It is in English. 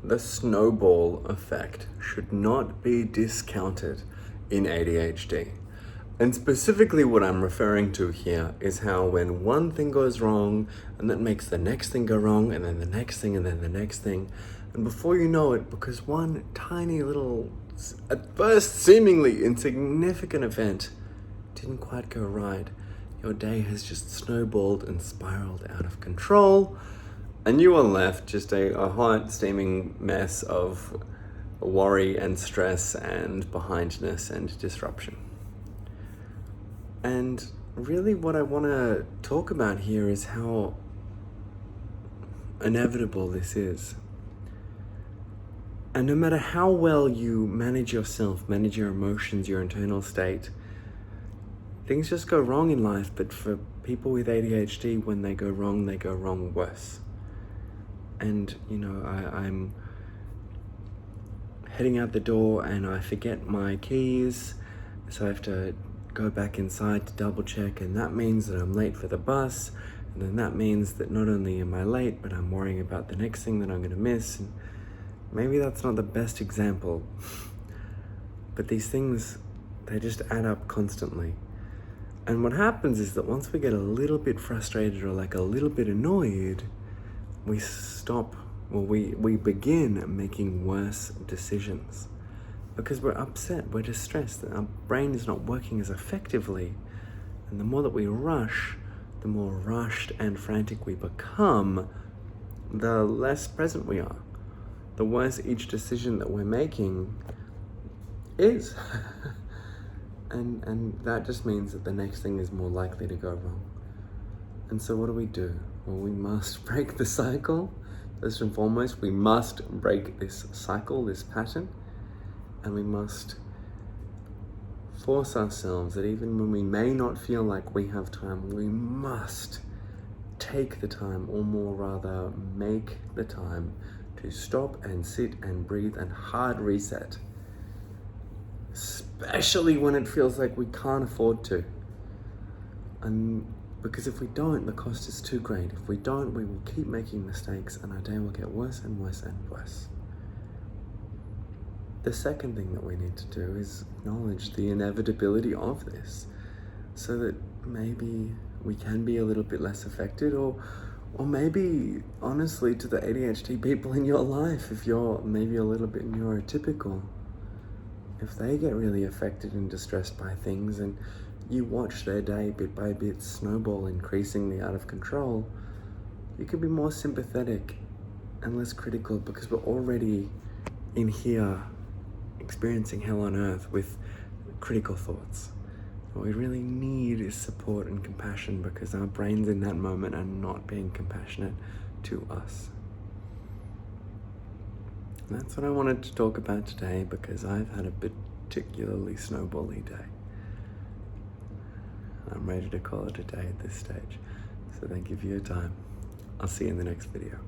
The snowball effect should not be discounted in ADHD. And specifically what I'm referring to here is how when one thing goes wrong, and that makes the next thing go wrong, and then the next thing, and then the next thing. And before you know it, because one tiny little, at first seemingly insignificant event didn't quite go right, your day has just snowballed and spiraled out of control, and you are left just a hot, steaming mess of worry and stress and behindness and disruption. And really what I want to talk about here is how inevitable this is. And no matter how well you manage yourself, manage your emotions, your internal state, things just go wrong in life. But for people with ADHD, when they go wrong worse. And, I'm heading out the door and I forget my keys, so I have to go back inside to double check, and that means that I'm late for the bus, and then that means that not only am I late, but I'm worrying about the next thing that I'm going to miss. And maybe that's not the best example, but these things, they just add up constantly. And what happens is that once we get a little bit frustrated or like a little bit annoyed, we begin making worse decisions. Because we're upset, we're distressed, our brain is not working as effectively. And the more that we rush, the more rushed and frantic we become, the less present we are. The worse each decision that we're making is. and that just means that the next thing is more likely to go wrong. And so what do? Well, we must break the cycle. First and foremost, we must break this cycle, this pattern. And we must force ourselves that even when we may not feel like we have time, we must take the time, or more rather, make the time to stop and sit and breathe and hard reset. Especially when it feels like we can't afford to. And because if we don't, the cost is too great. If we don't, we will keep making mistakes and our day will get worse and worse and worse. The second thing that we need to do is acknowledge the inevitability of this, so that maybe we can be a little bit less affected, or maybe, honestly, to the ADHD people in your life, if you're maybe a little bit neurotypical, if they get really affected and distressed by things and you watch their day bit by bit snowball increasingly out of control, you can be more sympathetic and less critical, because we're already in here experiencing hell on earth with critical thoughts. What we really need is support and compassion, because our brains in that moment are not being compassionate to us. And that's what I wanted to talk about today, because I've had a particularly snowbally day. I'm ready to call it a day at this stage. So thank you for your time. I'll see you in the next video.